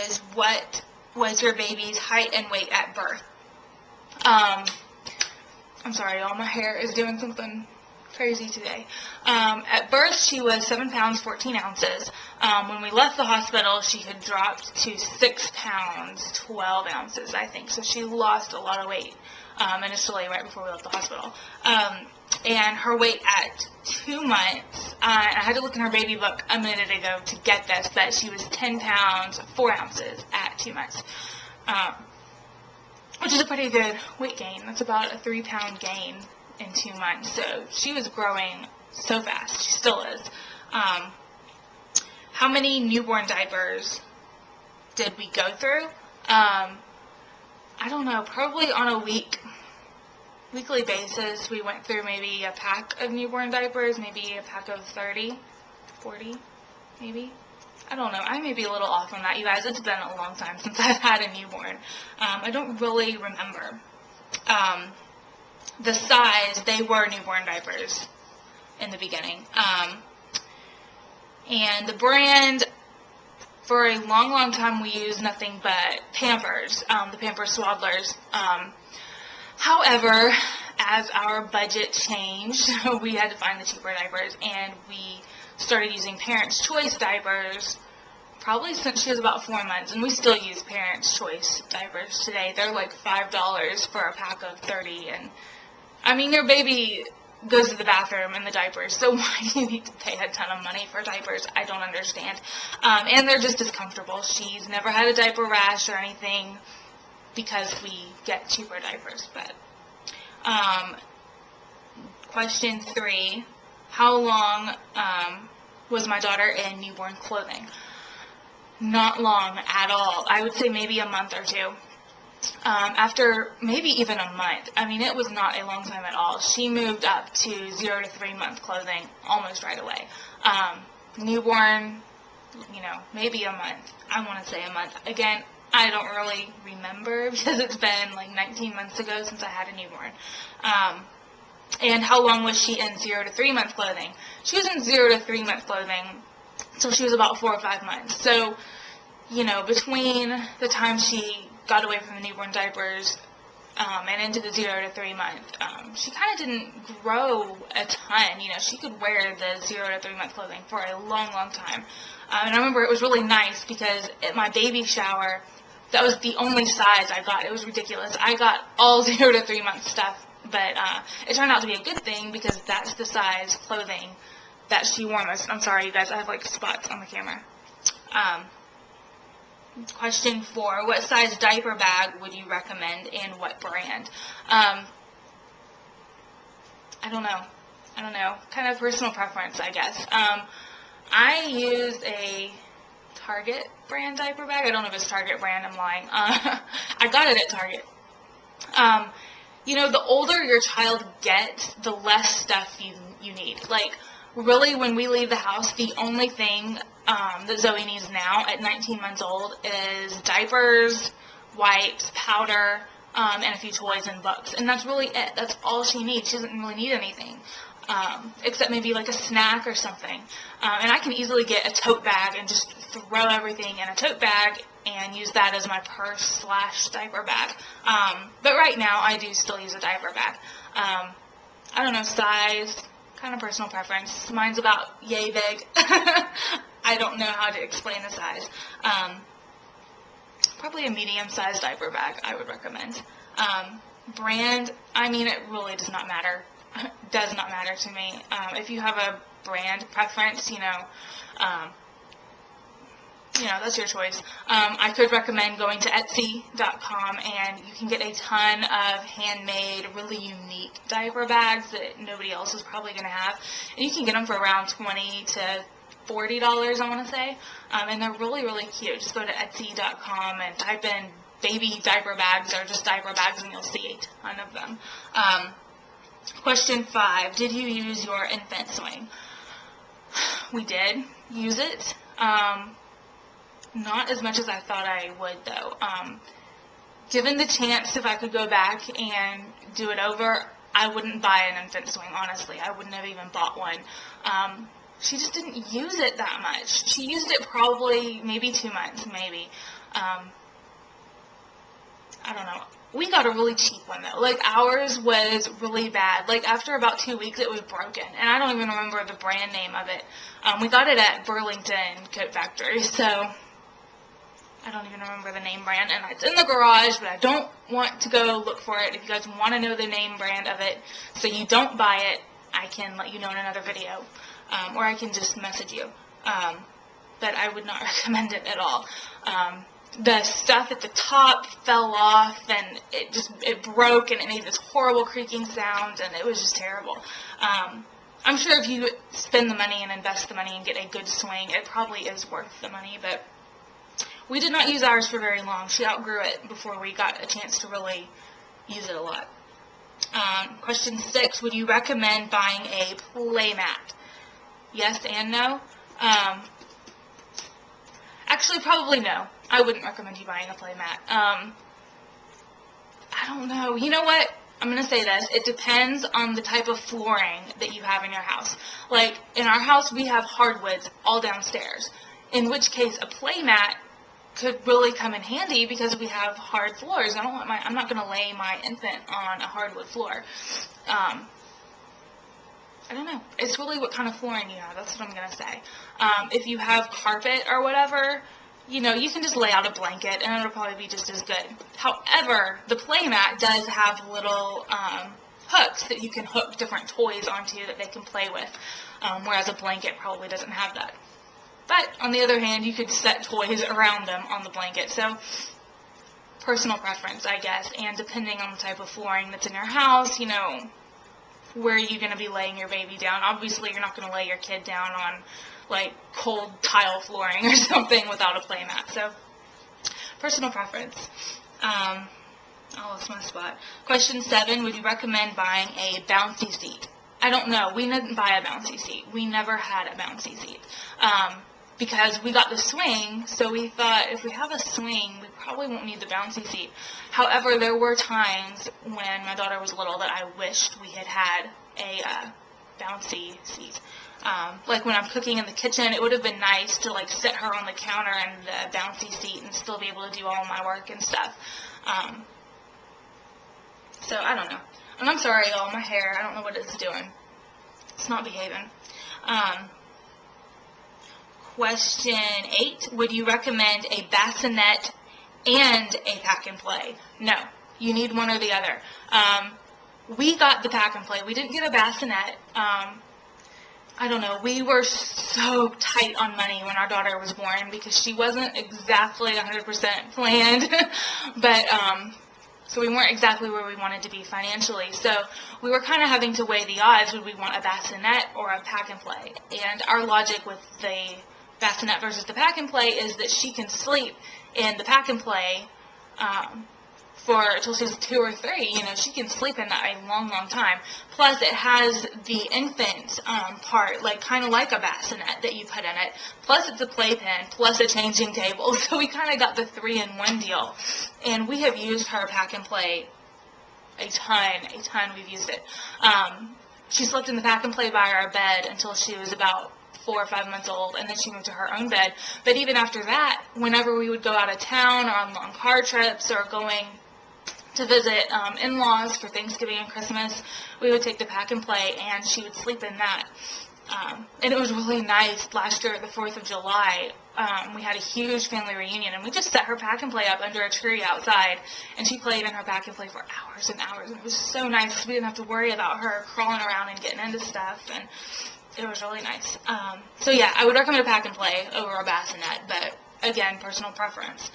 is, what was your baby's height and weight at birth? I'm sorry, y'all, my hair is doing something crazy today. At birth, she was 7 pounds, 14 ounces. When we left the hospital, she had dropped to 6 pounds, 12 ounces, I think. So she lost a lot of weight initially right before we left the hospital. And her weight at 2 months, I had to look in her baby book a minute ago to get this, but she was 10 pounds, 4 ounces at 2 months. Which is a pretty good weight gain. That's about a 3-pound gain in 2 months. So she was growing so fast. She still is. How many newborn diapers did we go through? I don't know. Probably on a weekly basis, we went through maybe a pack of newborn diapers, maybe a pack of 30, 40, maybe. I don't know. I may be a little off on that, you guys. It's been a long time since I've had a newborn. I don't really remember. The size, they were newborn diapers in the beginning. And the brand, for a long, long time, we used nothing but Pampers, the Pampers Swaddlers. However, as our budget changed, we had to find the cheaper diapers, and we started using Parents' Choice diapers probably since she was about 4 months, and we still use Parents' Choice diapers today. They're like $5 for a pack of 30, and I mean, your baby goes to the bathroom in the diapers, so why do you need to pay a ton of money for diapers? I don't understand. And they're just as comfortable. She's never had a diaper rash or anything because we get cheaper diapers. But question 3, how long was my daughter in newborn clothing? Not long at all. I would say maybe a month or 2. After maybe even a month, I mean, it was not a long time at all. She moved up to 0 to 3 month clothing almost right away. Newborn, maybe a month. I want to say a month. Again, I don't really remember because it's been like 19 months ago since I had a newborn. And how long was she in 0 to 3 month clothing? She was in 0 to 3 month clothing until she was about 4 or 5 months. So, between the time she got away from the newborn diapers and into the 0 to 3 month, she kind of didn't grow a ton. She could wear the 0 to 3 month clothing for a long, long time. And I remember it was really nice because at my baby shower, that was the only size I got. It was ridiculous. I got all 0 to 3 month stuff, but it turned out to be a good thing because that's the size clothing that she wore most. I'm sorry, you guys, I have like spots on the camera. Question 4, what size diaper bag would you recommend and what brand? I don't know. Kind of personal preference, I guess. I use a Target brand diaper bag. I don't know if it's Target brand, I'm lying. I got it at Target. The older your child gets, the less stuff you need. Like, really, when we leave the house, the only thing that Zoe needs now at 19 months old is diapers, wipes, powder, and a few toys and books. And that's really it. That's all she needs. She doesn't really need anything, except maybe like a snack or something. And I can easily get a tote bag and just throw everything in a tote bag and use that as my purse / diaper bag. But right now, I do still use a diaper bag. I don't know, size, kind of personal preference. Mine's about yay big. I don't know how to explain the size. Probably a medium-sized diaper bag I would recommend. Brand, I mean, it really does not matter. Does not matter to me. If you have a brand preference, that's your choice. I could recommend going to Etsy.com, and you can get a ton of handmade, really unique diaper bags that nobody else is probably going to have. And you can get them for around $20 to $40, I want to say. And they're really, really cute. Just go to Etsy.com and type in baby diaper bags or just diaper bags, and you'll see a ton of them. Question 5, did you use your infant swing? We did use it. Not as much as I thought I would, though. Given the chance, if I could go back and do it over, I wouldn't buy an infant swing, honestly. I wouldn't have even bought one. She just didn't use it that much. She used it probably maybe 2 months, maybe. I don't know. We got a really cheap one though. Like, ours was really bad. Like, after about 2 weeks, it was broken, and I don't even remember the brand name of it. We got it at Burlington Coat Factory, so I don't even remember the name brand, and it's in the garage, but I don't want to go look for it. If you guys want to know the name brand of it, so you don't buy it, I can let you know in another video, or I can just message you. But I would not recommend it at all. The stuff at the top fell off, and it broke, and it made this horrible creaking sound, and it was just terrible. I'm sure if you spend the money and invest the money and get a good swing, it probably is worth the money, but we did not use ours for very long. She outgrew it before we got a chance to really use it a lot. Question 6, would you recommend buying a play mat? Yes and no. Actually, probably no. I wouldn't recommend you buying a play mat. I don't know. You know what? I'm going to say this. It depends on the type of flooring that you have in your house. Like, in our house, we have hardwoods all downstairs, in which case a play mat could really come in handy because we have hard floors. I'm not going to lay my infant on a hardwood floor. I don't know. It's really what kind of flooring you have. That's what I'm going to say. If you have carpet or whatever, you know, you can just lay out a blanket and it'll probably be just as good. However, the play mat does have little hooks that you can hook different toys onto that they can play with, whereas a blanket probably doesn't have that. But, on the other hand, you could set toys around them on the blanket. So, personal preference, I guess, and depending on the type of flooring that's in your house, you know, where are you going to be laying your baby down? Obviously, you're not going to lay your kid down on, like, cold tile flooring or something without a play mat. So, personal preference. I lost my spot. Question 7, would you recommend buying a bouncy seat? I don't know. We didn't buy a bouncy seat. We never had a bouncy seat. Because we got the swing, so we thought if we have a swing, we probably won't need the bouncy seat. However, there were times when my daughter was little that I wished we had had a bouncy seat. Like when I'm cooking in the kitchen, it would have been nice to like sit her on the counter in the bouncy seat and still be able to do all my work and stuff. So I don't know. And I'm sorry, y'all, my hair, I don't know what it's doing. It's not behaving. Question 8, would you recommend a bassinet and a pack and play? No, you need one or the other. We got the pack and play. We didn't get a bassinet. I don't know. We were so tight on money when our daughter was born because she wasn't exactly 100% planned, but so we weren't exactly where we wanted to be financially. So we were kind of having to weigh the odds. Would we want a bassinet or a pack and play? And our logic with the bassinet versus the pack and play is that she can sleep in the pack and play until she's 2 or 3. You know, she can sleep in that a long, long time. Plus, it has the infant part, like kind of like a bassinet that you put in it. Plus, it's a playpen. Plus, a changing table. So we kind of got the 3-in-1 deal. And we have used her pack and play a ton. We've used it. She slept in the pack and play by our bed until she was about 4 or 5 months old, and then she moved to her own bed. But even after that, whenever we would go out of town or on long car trips or going to visit in-laws for Thanksgiving and Christmas, we would take the pack and play, and she would sleep in that. And it was really nice. Last year at the 4th of July, we had a huge family reunion, and we just set her pack and play up under a tree outside, and she played in her pack and play for hours and hours, and it was so nice because we didn't have to worry about her crawling around and getting into stuff, and it was really nice. So yeah, I would recommend a pack and play over a bassinet, but again, personal preference.